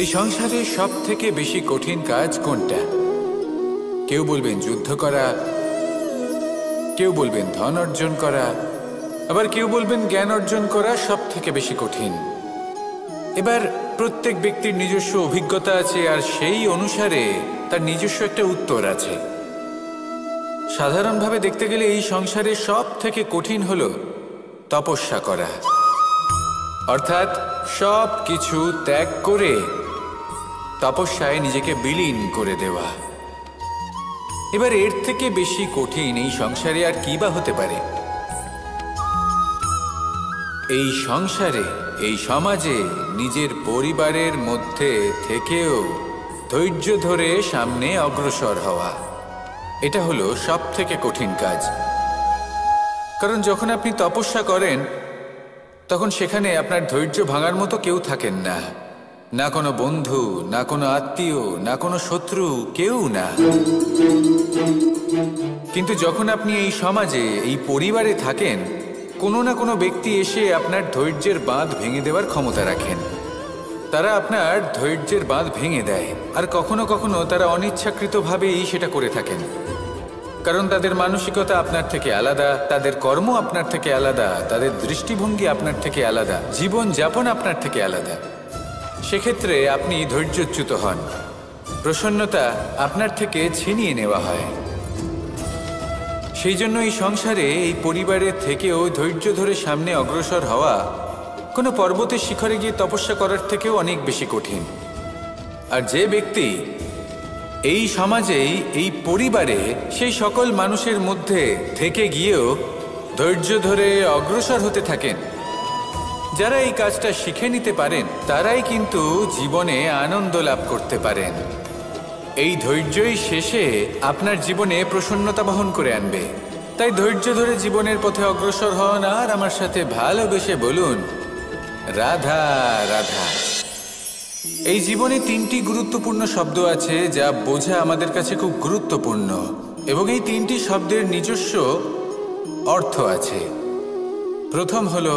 এই সংসারে সব থেকে বেশি কঠিন কাজ কোনটা? কেউ বলবেন যুদ্ধ করা, কেউ বলবেন ধন অর্জন করা, আবার কেউ বলবেন জ্ঞান অর্জন করা সব থেকে বেশি কঠিন। এবার প্রত্যেক ব্যক্তির নিজস্ব অভিজ্ঞতা আছে, আর সেই অনুসারে তার নিজস্ব একটা উত্তর আছে। সাধারণভাবে দেখতে গেলে এই সংসারে সব থেকে কঠিন হলো তপস্যা করা, অর্থাৎ সব কিছু ত্যাগ করে তপস্যায় নিজেকে বিলীন করে দেওয়া। এবার এর থেকে বেশি কঠিন এই সংসারে আর কি বা হতে পারে? এই সংসারে, এই সমাজে, নিজের পরিবারের মধ্যে থেকেও ধৈর্য ধরে সামনে অগ্রসর হওয়া, এটা হলো সব থেকে কঠিন কাজ। কারণ যখন আপনি তপস্যা করেন তখন সেখানে আপনার ধৈর্য ভাঙার মতো কেউ থাকেন না, না কোনো বন্ধু, না কোনো আত্মীয়, না কোনো শত্রু, কেউ না। কিন্তু যখন আপনি এই সমাজে, এই পরিবারে থাকেন, কোনো না কোনো ব্যক্তি এসে আপনার ধৈর্যের বাঁধ ভেঙে দেওয়ার ক্ষমতা রাখেন। তারা আপনার ধৈর্যের বাঁধ ভেঙে দেয়, আর কখনো কখনো তারা অনিচ্ছাকৃতভাবেই সেটা করে থাকেন। কারণ তাদের মানসিকতা আপনার থেকে আলাদা, তাদের কর্ম আপনার থেকে আলাদা, তাদের দৃষ্টিভঙ্গি আপনার থেকে আলাদা, জীবন যাপন আপনার থেকে আলাদা। সেক্ষেত্রে আপনি ধৈর্যচ্যুত হন, প্রসন্নতা আপনার থেকে ছিনিয়ে নেওয়া হয়। সেই জন্য এই সংসারে, এই পরিবারের থেকেও ধৈর্য ধরে সামনে অগ্রসর হওয়া কোনো পর্বতের শিখরে গিয়ে তপস্যা করার থেকেও অনেক বেশি কঠিন। আর যে ব্যক্তি এই সমাজেই, এই পরিবারে, সেই সকল মানুষের মধ্যে থেকে গিয়েও ধৈর্য ধরে অগ্রসর হতে থাকেন, যারা এই কাজটা শিখে নিতে পারেন, তারাই কিন্তু জীবনে আনন্দ লাভ করতে পারেন। এই ধৈর্যই শেষে আপনার জীবনে প্রসন্নতা বহন করে আনবে। তাই ধৈর্য ধরে জীবনের পথে অগ্রসর হন, আর আমার সাথে ভালোবেসে বলুন, রাধা রাধা। এই জীবনে তিনটি গুরুত্বপূর্ণ শব্দ আছে যা বোঝা আমাদের কাছে খুব গুরুত্বপূর্ণ, এবং এই তিনটি শব্দের নিজস্ব অর্থ আছে। প্রথম হলো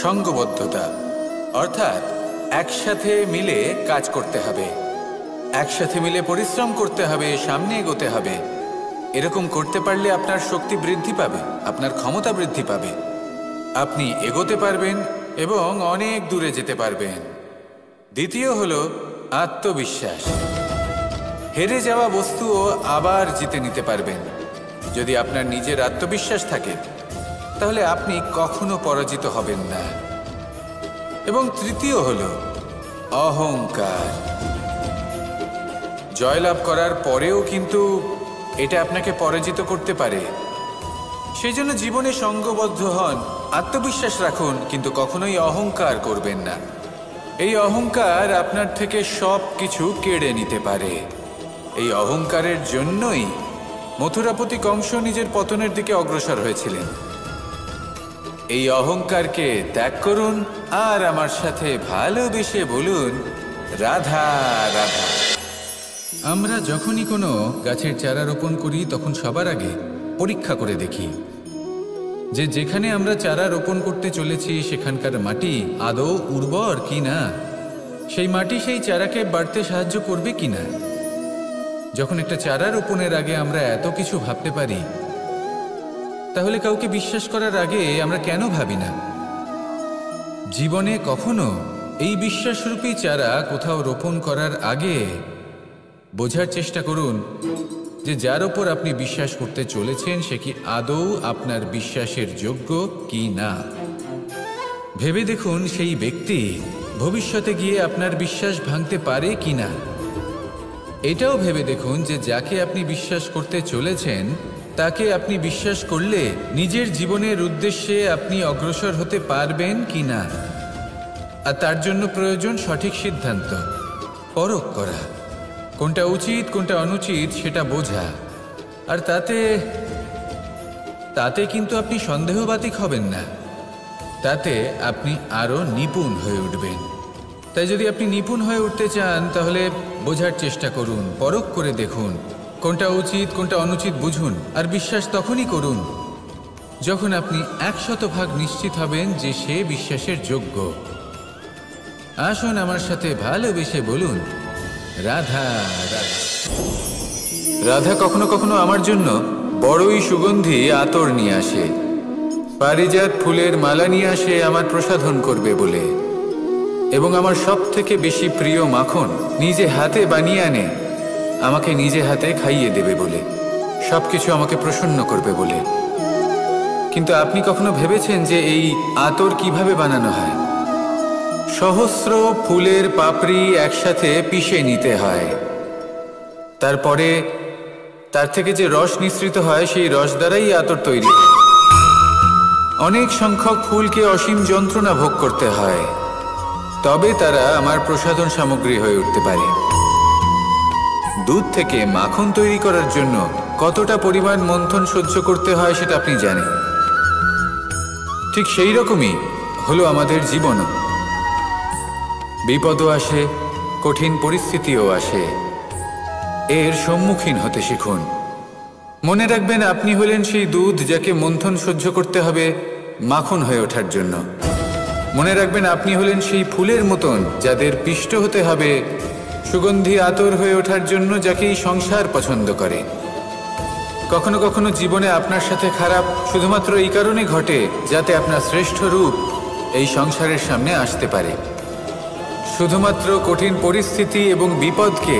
সঙ্গবদ্ধতা, অর্থাৎ একসাথে মিলে কাজ করতে হবে, একসাথে মিলে পরিশ্রম করতে হবে, সামনে এগোতে হবে। এরকম করতে পারলে আপনার শক্তি বৃদ্ধি পাবে, আপনার ক্ষমতা বৃদ্ধি পাবে, আপনি এগোতে পারবেন এবং অনেক দূরে যেতে পারবেন। দ্বিতীয় হলো আত্মবিশ্বাস। হেরে যাওয়া বস্তুও আবার জিতে নিতে পারবেন। যদি আপনার নিজের আত্মবিশ্বাস থাকে তাহলে আপনি কখনো পরাজিত হবেন না। এবং তৃতীয় হলো অহংকার। জয়লাভ করার পরেও কিন্তু এটা আপনাকে পরাজিত করতে পারে। সেই জন্য জীবনে সঙ্গবদ্ধ হন, আত্মবিশ্বাস রাখুন, কিন্তু কখনোই অহংকার করবেন না। এই অহংকার আপনার থেকে সব কিছু কেড়ে নিতে পারে। এই অহংকারের জন্যই মথুরাপতি কংস নিজের পতনের দিকে অগ্রসর হয়েছিলেন। এই অহংকারকে ত্যাগ করুন, আর আমার সাথে ভালোবেসে বলুন, রাধা রাধা। আমরা যখনই কোনো গাছের চারা রোপণ করি তখন সবার আগে পরীক্ষা করে দেখি যে যেখানে আমরা চারা রোপণ করতে চলেছি সেখানকার মাটি আদৌ উর্বর কি না, সেই মাটি সেই চারাকে বাড়তে সাহায্য করবে কি না। যখন একটা চারা রোপণের আগে আমরা এত কিছু ভাবতে পারি, তাহলে কাউকে বিশ্বাস করার আগে আমরা কেন ভাবি না? জীবনে কখনো এই বিশ্বাসরূপী চারা কোথাও রোপণ করার আগে বোঝার চেষ্টা করুন যে যার ওপর আপনি বিশ্বাস করতে চলেছেন সে কি আদৌ আপনার বিশ্বাসের যোগ্য কি না। ভেবে দেখুন সেই ব্যক্তি ভবিষ্যতে গিয়ে আপনার বিশ্বাস ভাঙতে পারে কি না। এটাও ভেবে দেখুন যে যাকে আপনি বিশ্বাস করতে চলেছেন তাকে আপনি বিশ্বাস করলে নিজের জীবনের উদ্দেশ্যে আপনি অগ্রসর হতে পারবেন কি না। আর তার জন্য প্রয়োজন সঠিক সিদ্ধান্ত, পরখ করা, কোনটা উচিত কোনটা অনুচিত সেটা বোঝা। আর তাতে কিন্তু আপনি সন্দেহবাতিক হবেন না, তাতে আপনি আরও নিপুণ হয়ে উঠবেন। তাই যদি আপনি নিপুণ হয়ে উঠতে চান তাহলে বোঝার চেষ্টা করুন, পরখ করে দেখুন, কোনটা উচিত কোনটা অনুচিত বুঝুন। আর বিশ্বাস তখনই করুন যখন আপনি 100% নিশ্চিত হবেন যে সে বিশ্বাসের যোগ্য। আসুন আমার সাথে ভালোবেসে বলুন রাধা রাধা। রাধা কখনো কখনো আমার জন্য বড়ই সুগন্ধি আতর নিয়ে আসে, পারিজাত ফুলের মালা নিয়ে আসে আমার প্রসাধন করবে বলে, এবং আমার সব থেকে বেশি প্রিয় মাখন নিজে হাতে বানিয়ে আনে আমাকে নিজে হাতে খাইয়ে দেবে বলে, সবকিছু আমাকে প্রসন্ন করবে বলে। কিন্তু আপনি কখনো ভেবেছেন যে এই আতর কিভাবে বানানো হয়? সহস্র ফুলের পাপড়ি একসাথে পিষে নিতে হয়, তারপরে তার থেকে যে রস নিঃসৃত হয় সেই রস দ্বারাই আতর তৈরি। অনেক সংখ্যক ফুলকে অসীম যন্ত্রণা ভোগ করতে হয়, তবে তারা আমার প্রসাধন সামগ্রী হয়ে উঠতে পারে। দুধ থেকে মাখন তৈরি করার জন্য কতটা পরিমাণ মন্থন সহ্য করতে হয় সেটা আপনি জানেন। ঠিক সেই রকমই হলো আমাদের জীবনও। বিপদও আসে, কঠিন পরিস্থিতিও আসে, এর সম্মুখীন হতে শিখুন। মনে রাখবেন আপনি হলেন সেই দুধ যাকে মন্থন সহ্য করতে হবে মাখন হয়ে ওঠার জন্য। মনে রাখবেন আপনি হলেন সেই ফুলের মতন যাদের পিষ্ট হতে হবে সুগন্ধি আতর হয়ে ওঠার জন্য, যাকে এই সংসার পছন্দ করে। কখনো কখনো জীবনে আপনার সাথে খারাপ শুধুমাত্র এই কারণে ঘটে যাতে আপনার শ্রেষ্ঠ রূপ এই সংসারের সামনে আসতে পারে। শুধুমাত্র কঠিন পরিস্থিতি এবং বিপদকে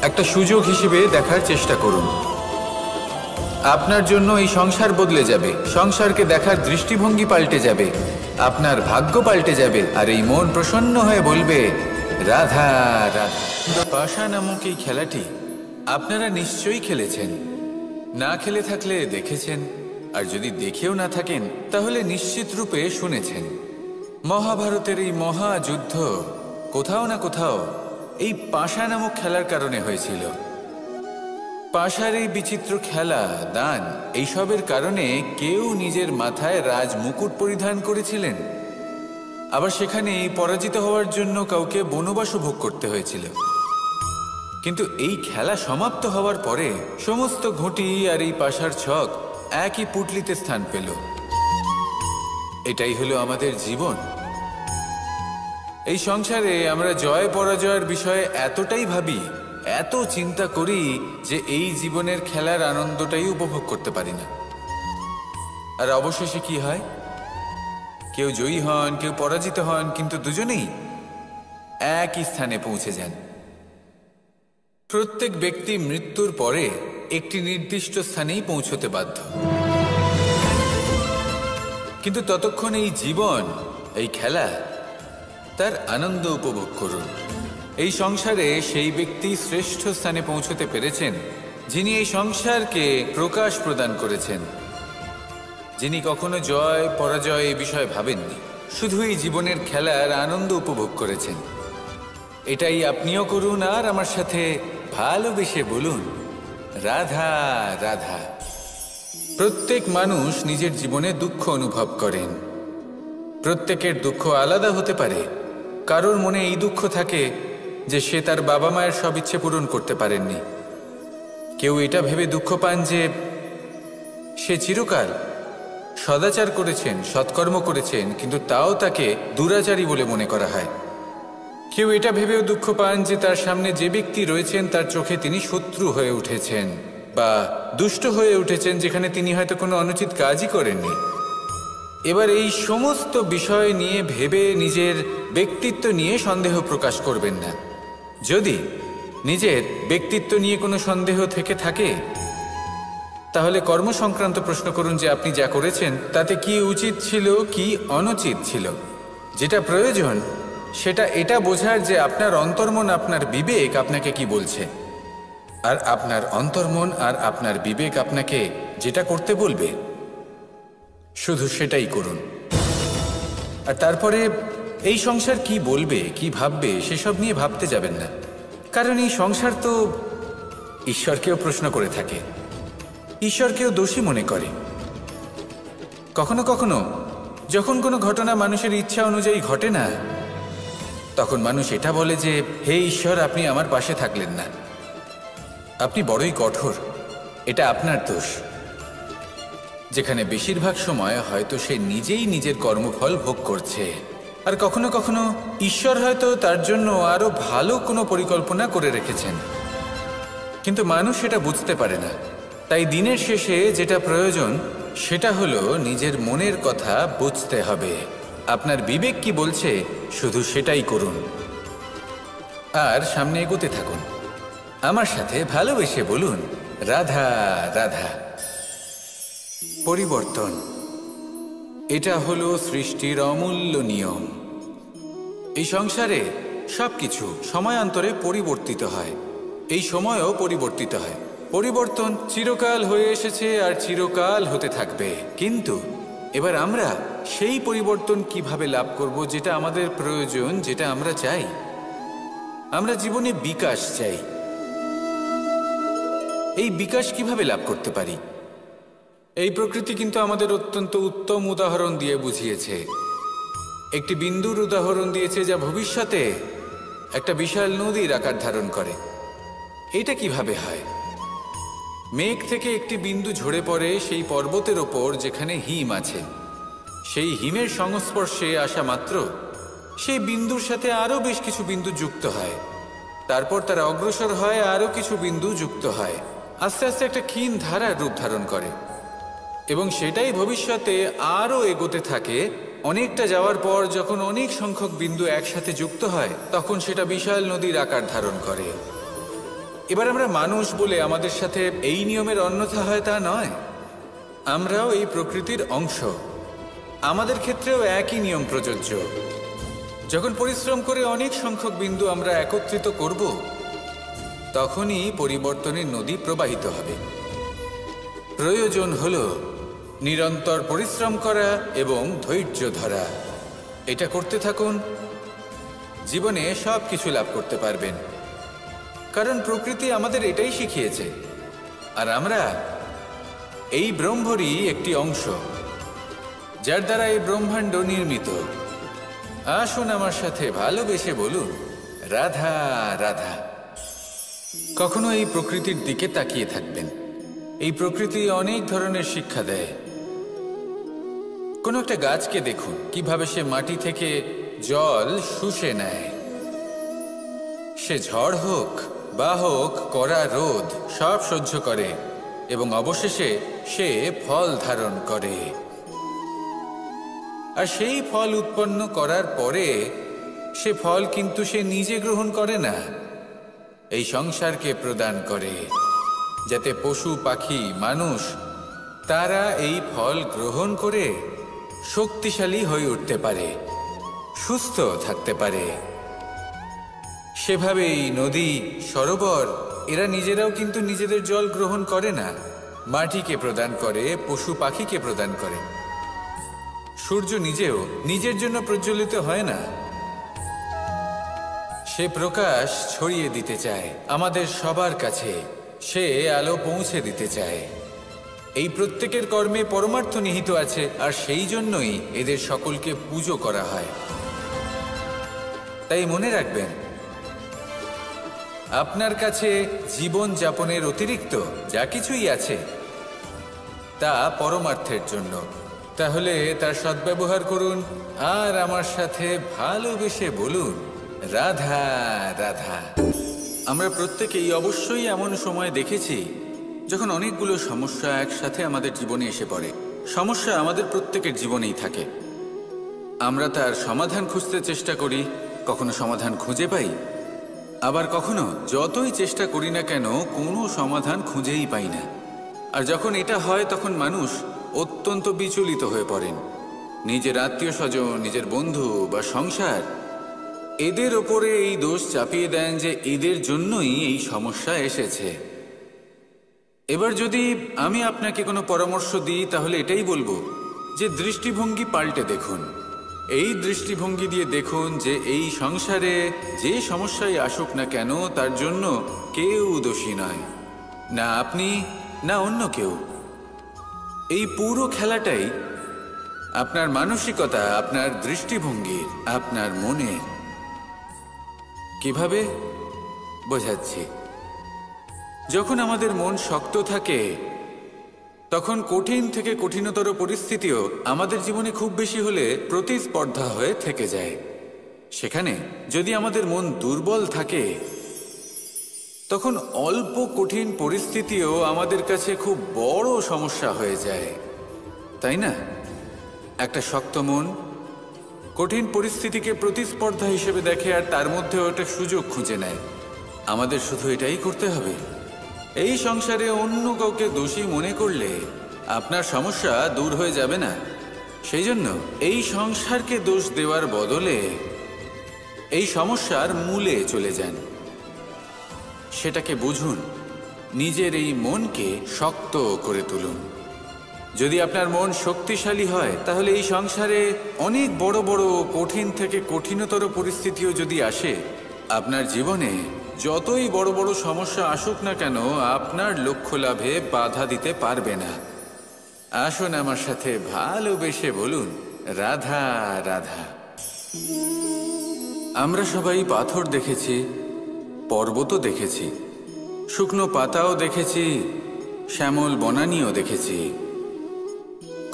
একটা সুযোগ হিসেবে দেখার চেষ্টা করুন। আপনার জন্য এই সংসার বদলে যাবে, সংসারকে দেখার দৃষ্টিভঙ্গি পাল্টে যাবে, আপনার ভাগ্য পাল্টে যাবে, আর এই মন প্রসন্ন হয়ে বলবে রাধা রাধা। পাশা নামক এই খেলাটি আপনারা নিশ্চয়ই খেলেছেন, না খেলে থাকলে দেখেছেন, আর যদি দেখেও না থাকেন তাহলে নিশ্চিত রূপে শুনেছেন। মহাভারতের এই মহাযুদ্ধ কোথাও না কোথাও এই পাশা নামক খেলার কারণে হয়েছিল। পাশার এই বিচিত্র খেলা, দান, এইসবের কারণে কেউ নিজের মাথায় রাজ মুকুট পরিধান করেছিলেন, আবার সেখানে পরাজিত হওয়ার জন্য কাউকে বনবাসও ভোগ করতে হয়েছিল। কিন্তু এই খেলা সমাপ্ত হওয়ার পরে সমস্ত ঘুঁটি আর এই পাশার ছক একই পুটলিতে স্থান পেল। এটাই হলো আমাদের জীবন। এই সংসারে আমরা জয় পরাজয়ের বিষয়ে এতটাই ভাবি, এত চিন্তা করি যে এই জীবনের খেলার আনন্দটাই উপভোগ করতে পারি না। আর অবশেষে কি হয়? কেউ জয়ী হন, কেউ পরাজিত হন, কিন্তু দুজনেই একই স্থানে পৌঁছে যান। প্রত্যেক ব্যক্তি মৃত্যুর পরে একটি নির্দিষ্ট স্থানেই পৌঁছতে বাধ্য, কিন্তু ততক্ষণ এই জীবন, এই খেলা, তার আনন্দ উপভোগ করুন। এই সংসারে সেই ব্যক্তি শ্রেষ্ঠ স্থানে পৌঁছতে পেরেছেন যিনি এই সংসারকে প্রকাশ প্রদান করেছেন, যিনি কখনো জয় পরাজয় এই বিষয়ে ভাবেননি, শুধু এই জীবনের খেলার আনন্দ উপভোগ করেছেন। এটাই আপনিও করুন, আর আমার সাথে ভালোবেসে বলুন রাধা রাধা। প্রত্যেক মানুষ নিজের জীবনে দুঃখ অনুভব করেন। প্রত্যেকের দুঃখ আলাদা হতে পারে। কারোর মনে এই দুঃখ থাকে যে সে তার বাবা মায়ের সব ইচ্ছে পূরণ করতে পারেননি। কেউ এটা ভেবে দুঃখ পান যে সে চিরকাল সদাচার করেছেন, সৎকর্ম করেছেন, কিন্তু তাও তাকে দুরাচারী বলে মনে করা হয়। কেউ এটা ভেবেও দুঃখ পান যে তার সামনে যে ব্যক্তি রয়েছেন তার চোখে তিনি শত্রু হয়ে উঠেছেন বা দুষ্ট হয়ে উঠেছেন, যেখানে তিনি হয়তো কোনো অনুচিত কাজই করেননি। এবার এই সমস্ত বিষয় নিয়ে ভেবে নিজের ব্যক্তিত্ব নিয়ে সন্দেহ প্রকাশ করবেন না। যদি নিজের ব্যক্তিত্ব নিয়ে কোনো সন্দেহ থেকে থাকে তাহলে কর্ম সংক্রান্ত প্রশ্ন করুন যে আপনি যা করেছেন তাতে কি উচিত ছিল, কি অনুচিত ছিল। যেটা প্রয়োজন সেটা এটা বোঝার যে আপনার অন্তর্মন, আপনার বিবেক আপনাকে কি বলছে, আর আপনার অন্তর্মন আর আপনার বিবেক আপনাকে যেটা করতে বলবে শুধু সেটাই করুন। আর তারপরে এই সংসার কি বলবে, কি ভাববে সেসব নিয়ে ভাবতে যাবেন না, কারণ এই সংসার তো ঈশ্বরকেও প্রশ্ন করে থাকে, ঈশ্বরকেও দোষী মনে করে। কখনো কখনো যখন কোনো ঘটনা মানুষের ইচ্ছা অনুযায়ী ঘটে না, তখন মানুষ এটা বলে যে হে ঈশ্বর, আপনি আমার পাশে থাকলেন না, আপনি বড়ই কঠোর, এটা আপনার দোষ। যেখানে বেশিরভাগ সময় হয়তো সে নিজেই নিজের কর্মফল ভোগ করছে, আর কখনো কখনো ঈশ্বর হয়তো তার জন্য আরো ভালো কোনো পরিকল্পনা করে রেখেছেন, কিন্তু মানুষ সেটা বুঝতে পারে না। তাই দিনের শেষে যেটা প্রয়োজন সেটা হলো নিজের মনের কথা বুঝতে হবে। আপনার বিবেক কি বলছে শুধু সেটাই করুন আর সামনে এগোতে থাকুন। আমার সাথে ভালোবেসে বলুন, রাধা রাধা। পরিবর্তন, এটা হলো সৃষ্টির অমূল্য নিয়ম। এই সংসারে সবকিছু সময়ান্তরে পরিবর্তিত হয়, এই সময়ও পরিবর্তিত হয়। পরিবর্তন চিরকাল হয়ে এসেছে আর চিরকাল হতে থাকবে, কিন্তু এবার আমরা সেই পরিবর্তন কিভাবে লাভ করব যেটা আমাদের প্রয়োজন, যেটা আমরা চাই। আমরা জীবনে বিকাশ চাই। এই বিকাশ কিভাবে লাভ করতে পারি? এই প্রকৃতি কিন্তু আমাদের অত্যন্ত উত্তম উদাহরণ দিয়ে বুঝিয়েছে। একটি বিন্দুর উদাহরণ দিয়েছে যা ভবিষ্যতে একটা বিশাল নদীর আকার ধারণ করে। এটা কিভাবে হয়? মেঘ থেকে একটি বিন্দু ঝরে পড়ে সেই পর্বতের ওপর যেখানে হিম আছে। সেই হিমের সংস্পর্শে আসা মাত্র সেই বিন্দুর সাথে আরও বেশ কিছু বিন্দু যুক্ত হয়। তারপর তারা অগ্রসর হয়, আরও কিছু বিন্দু যুক্ত হয়, আস্তে আস্তে একটা ক্ষীণ ধারার রূপ ধারণ করে এবং সেটাই ভবিষ্যতে আরও এগোতে থাকে। অনেকটা যাওয়ার পর যখন অনেক সংখ্যক বিন্দু একসাথে যুক্ত হয় তখন সেটা বিশাল নদীর আকার ধারণ করে। এবার আমরা মানুষ বলে আমাদের সাথে এই নিয়মের অন্যথা হয় তা নয়। আমরাও এই প্রকৃতির অংশ, আমাদের ক্ষেত্রেও একই নিয়ম প্রযোজ্য। যখন পরিশ্রম করে অনেক সংখ্যক বিন্দু আমরা একত্রিত করব তখনই পরিবর্তনের নদী প্রবাহিত হবে। প্রয়োজন হলো নিরন্তর পরিশ্রম করা এবং ধৈর্য ধরা। এটা করতে থাকুন, জীবনে সব কিছু লাভ করতে পারবেন, কারণ প্রকৃতি আমাদের এটাই শিখিয়েছে। আর আমরা এই ব্রহ্মরই একটি অংশ, যার দ্বারা এই ব্রহ্মাণ্ড নির্মিত। আসুন আমার সাথে ভালোবেসে বলুন, রাধা রাধা। কখনো এই প্রকৃতির দিকে তাকিয়ে থাকবেন। এই প্রকৃতি অনেক ধরনের শিক্ষা দেয়। কোনো একটা গাছকে দেখুন কিভাবে সে মাটি থেকে জল শুষে নেয়। সে ঝড় হোক বা হোক কড়া রোদ সব সহ্য করে এবং অবশেষে সে ফল ধারণ করে। আর সেই ফল উৎপন্ন করার পরে সে ফল কিন্তু সে নিজে গ্রহণ করে না, এই সংসারকে প্রদান করে, যাতে পশু পাখি মানুষ তারা এই ফল গ্রহণ করে শক্তিশালী হয়ে উঠতে পারে, সুস্থ থাকতে পারে। সেভাবেই নদী, সরোবর এরা নিজেরাও কিন্তু নিজেদের জল গ্রহণ করে না, মাটিকে প্রদান করে, পশু পাখিকে প্রদান করে। সূর্য নিজেও নিজের জন্য প্রজ্বলিত হয় না, সে প্রকাশ ছড়িয়ে দিতে চায় আমাদের সবার কাছে, সে আলো পৌঁছে দিতে চায়। এই প্রত্যেকের কর্মে পরমার্থ নিহিত আছে, আর সেই জন্যই এদের সকলকে পুজো করা হয়। তাই মনে রাখবেন, আপনার কাছে জীবন যাপনের অতিরিক্ত যা কিছুই আছে তা পরমার্থের জন্য। তাহলে তার সদ্ব্যবহার করুন আর আমার সাথে ভালোবেসে বলুন, রাধা রাধা। আমরা প্রত্যেকেই অবশ্যই এমন সময় দেখেছি যখন অনেকগুলো সমস্যা একসাথে আমাদের জীবনে এসে পড়ে। সমস্যা আমাদের প্রত্যেকের জীবনেই থাকে। আমরা তার সমাধান খুঁজতে চেষ্টা করি, কখনো সমাধান খুঁজে পাই, আবার কখনো যতই চেষ্টা করি না কেন কোনো সমাধান খুঁজেই পাই না। আর যখন এটা হয় তখন মানুষ অত্যন্ত বিচলিত হয়ে পড়েন। নিজের আত্মীয় স্বজন, নিজের বন্ধু বা সংসার এদের ওপরে এই দোষ চাপিয়ে দেন যে এদের জন্যই এই সমস্যা এসেছে। এবার যদি আমি আপনাকে কোনো পরামর্শ দিই তাহলে এটাই বলবো যে দৃষ্টিভঙ্গি পাল্টে দেখুন। এই দৃষ্টিভঙ্গি দিয়ে দেখুন যে এই সংসারে যে সমস্যায় আসুক না কেন তার জন্য কেউ দোষী নয়, না আপনি না অন্য কেউ। এই পুরো খেলাটাই আপনার মানসিকতা, আপনার দৃষ্টিভঙ্গির, আপনার মনের। কিভাবে বোঝাচ্ছি? যখন আমাদের মন শক্ত থাকে তখন কঠিন থেকে কঠিনতর পরিস্থিতিও আমাদের জীবনে খুব বেশি হলে প্রতিস্পর্ধা হয়ে থেকে যায়। সেখানে যদি আমাদের মন দুর্বল থাকে, তখন অল্প কঠিন পরিস্থিতিও আমাদের কাছে খুব বড় সমস্যা হয়ে যায়, তাই না? একটা শক্ত মন কঠিন পরিস্থিতিকে প্রতিস্পর্ধা হিসেবে দেখে আর তার মধ্যে ওটা সুযোগ খুঁজে নেয়। আমাদের শুধু এটাই করতে হবে। এই সংসারে অন্য কাউকে দোষী মনে করলে আপনার সমস্যা দূর হয়ে যাবে না। সেই জন্য এই সংসারকে দোষ দেওয়ার বদলে এই সমস্যার মূলে চলে যান, সেটাকে বুঝুন, নিজের এই মনকে শক্ত করে তুলুন। যদি আপনার মন শক্তিশালী হয়, তাহলে এই সংসারে অনেক বড় বড় কঠিন থেকে কঠিনতর পরিস্থিতিও যদি আসে, আপনার জীবনে যতই বড় বড় সমস্যা আসুক না কেন, আপনার লক্ষ্য লাভে বাধা দিতে পারবে না। আসুন আমার সাথে ভালোবেসে বলুন, রাধা রাধা। আমরা সবাই পাথর দেখেছি, পর্বতও দেখেছি, শুকনো পাতাও দেখেছি, শ্যামল বনানীও দেখেছি।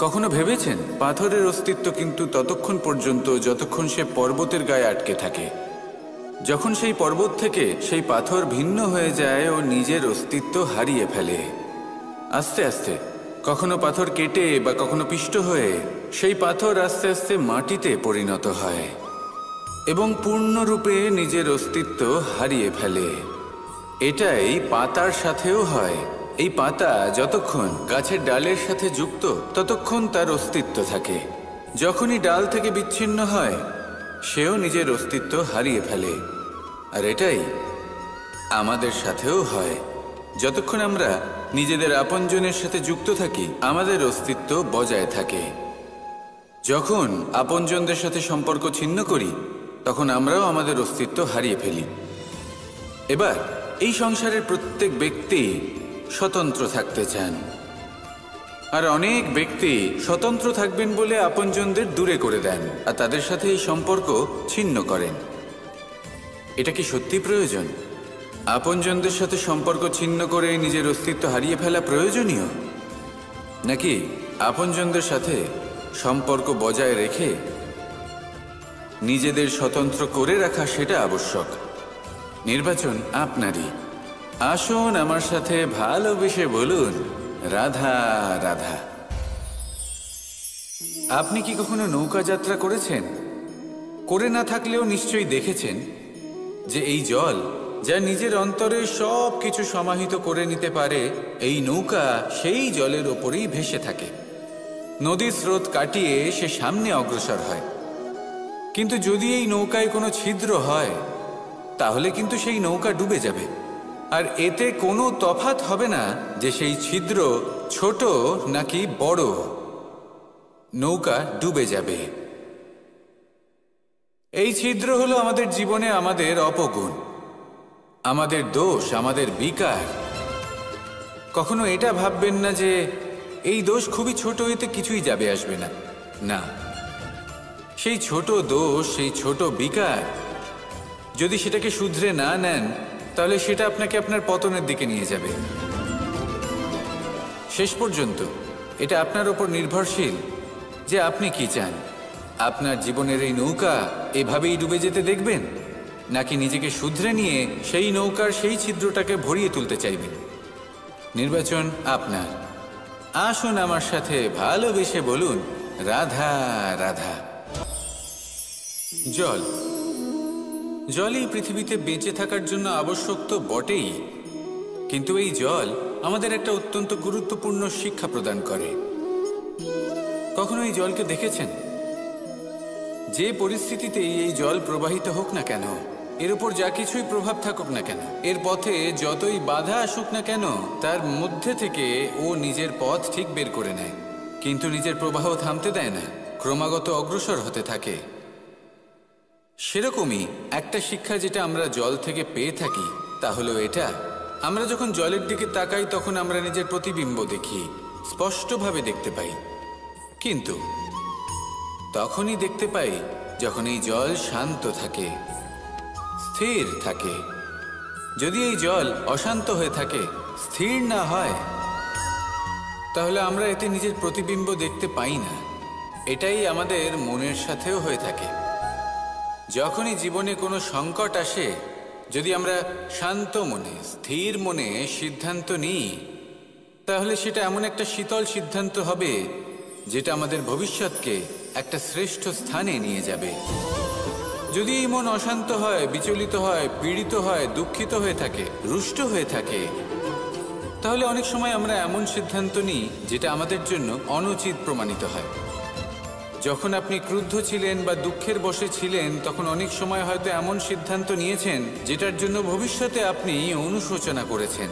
কখনো ভেবেছেন পাথরের অস্তিত্ব কিন্তু ততক্ষণ পর্যন্ত যতক্ষণ সে পর্বতের গায়ে আটকে থাকে। যখন সেই পর্বত থেকে সেই পাথর ভিন্ন হয়ে যায় ও নিজের অস্তিত্ব হারিয়ে ফেলে। আস্তে আস্তে কখনো পাথর কেটে বা কখনো পিষ্ট হয়ে সেই পাথর আস্তে আস্তে মাটিতে পরিণত হয় এবং পূর্ণরূপে নিজের অস্তিত্ব হারিয়ে ফেলে। এটাই পাতার সাথেও হয়। এই পাতা যতক্ষণ গাছের ডালের সাথে যুক্ত ততক্ষণ তার অস্তিত্ব থাকে। যখনই ডাল থেকে বিচ্ছিন্ন হয়, সেও নিজের অস্তিত্ব হারিয়ে ফেলে। আর এটাই আমাদের সাথেও হয়। যতক্ষণ আমরা নিজেদের আপনজনের সাথে যুক্ত থাকি, আমাদের অস্তিত্ব বজায় থাকে। যখন আপনজনদের সাথে সম্পর্ক ছিন্ন করি, তখন আমরাও আমাদের অস্তিত্ব হারিয়ে ফেলি। এবার এই সংসারের প্রত্যেক ব্যক্তি স্বতন্ত্র থাকতে চান, আর অনেক ব্যক্তি স্বতন্ত্র থাকবেন বলে আপনজনদের দূরে করে দেন আর তাদের সাথে এই সম্পর্ক ছিন্ন করেন। এটা কি সত্যি প্রয়োজন? আপনজনদের সাথে সম্পর্ক ছিন্ন করে নিজের অস্তিত্ব হারিয়ে ফেলা প্রয়োজনীয়, নাকি আপনজনদের সাথে সম্পর্ক বজায় রেখে নিজেদের স্বতন্ত্র করে রাখা সেটা আবশ্যক? নির্বাচন আপনারই। আসুন আমার সাথে ভালোবেসে বলুন, রাধা রাধা। আপনি কি কখনো নৌকা যাত্রা করেছেন? করে না থাকলেও নিশ্চয়ই দেখেছেন যে এই জল যা নিজের অন্তরে সব কিছু সমাহিত করে নিতে পারে, এই নৌকা সেই জলের ওপরেই ভেসে থাকে। নদীর স্রোত কাটিয়ে সে সামনে অগ্রসর হয়। কিন্তু যদি এই নৌকায় কোনো ছিদ্র হয়, তাহলে কিন্তু সেই নৌকা ডুবে যাবে। আর এতে কোনো তফাৎ হবে না যে সেই ছিদ্র ছোট নাকি বড়, নৌকা ডুবে যাবে। এই ছিদ্র হলো আমাদের জীবনে আমাদের অপগুণ, আমাদের দোষ, আমাদের বিকার। কখনো এটা ভাববেন না যে এই দোষ খুবই ছোট, এতে কিছুই যাবে আসবে না। না, সেই ছোট দোষ, সেই ছোট বিকার যদি সেটাকে শুধরে না নেন, তাহলে সেটা আপনাকে আপনার পতনের দিকে নিয়ে যাবে। শেষ পর্যন্ত এটা আপনার ওপর নির্ভরশীল যে আপনি কি চান। আপনার জীবনের এই নৌকা এভাবেই ডুবে যেতে দেখবেন, নাকি নিজেকে শুধরে নিয়ে সেই নৌকার সেই ছিদ্রটাকে ভরিয়ে তুলতে চাইবেন? নির্বাচন আপনার। আসুন আমার সাথে ভালোবেসে বলুন, রাধা রাধা। জল, জলই পৃথিবীতে বেঁচে থাকার জন্য আবশ্যক তো বটেই, কিন্তু এই জল আমাদের একটা অত্যন্ত গুরুত্বপূর্ণ শিক্ষা প্রদান করে। কখনো এই জলকে দেখেছেন? যে পরিস্থিতিতেই এই জল প্রবাহিত হোক না কেন, এর উপর যা কিছুই প্রভাব থাকুক না কেন, এর পথে যতই বাধা আসুক না কেন, তার মধ্যে থেকে ও নিজের পথ ঠিক বের করে নেয়, কিন্তু নিজের প্রবাহ থামতে দেয় না, ক্রমাগত অগ্রসর হতে থাকে। সেরকমই একটা শিক্ষা যেটা আমরা জল থেকে পেয়ে থাকি, তা হলো এটা: আমরা যখন জলের দিকে তাকাই তখন আমরা নিজের প্রতিবিম্ব দেখি, স্পষ্টভাবে দেখতে পাই। কিন্তু তখনই দেখতে পাই যখন এই জল শান্ত থাকে, স্থির থাকে। যদি এই জল অশান্ত হয়ে থাকে, স্থির না হয়, তাহলে আমরা এতে নিজের প্রতিবিম্ব দেখতে পাই না। এটাই আমাদের মনের সাথেও হয়ে থাকে। যখনই জীবনে কোনো সংকট আসে, যদি আমরা শান্ত মনে, স্থির মনে সিদ্ধান্ত নিই, তাহলে সেটা এমন একটা শীতল সিদ্ধান্ত হবে যেটা আমাদের ভবিষ্যৎকে একটা শ্রেষ্ঠ স্থানে নিয়ে যাবে। যদি এই মন অশান্ত হয়, বিচলিত হয়, পীড়িত হয়, দুঃখিত হয়ে থাকে, রুষ্ট হয়ে থাকে, তাহলে অনেক সময় আমরা এমন সিদ্ধান্ত নিই যেটা আমাদের জন্য অনুচিত প্রমাণিত হয়। যখন আপনি ক্রুদ্ধ ছিলেন বা দুঃখের বশে ছিলেন, তখন অনেক সময় হয়তো এমন সিদ্ধান্ত নিয়েছেন যেটার জন্য ভবিষ্যতে আপনি অনুশোচনা করেছেন।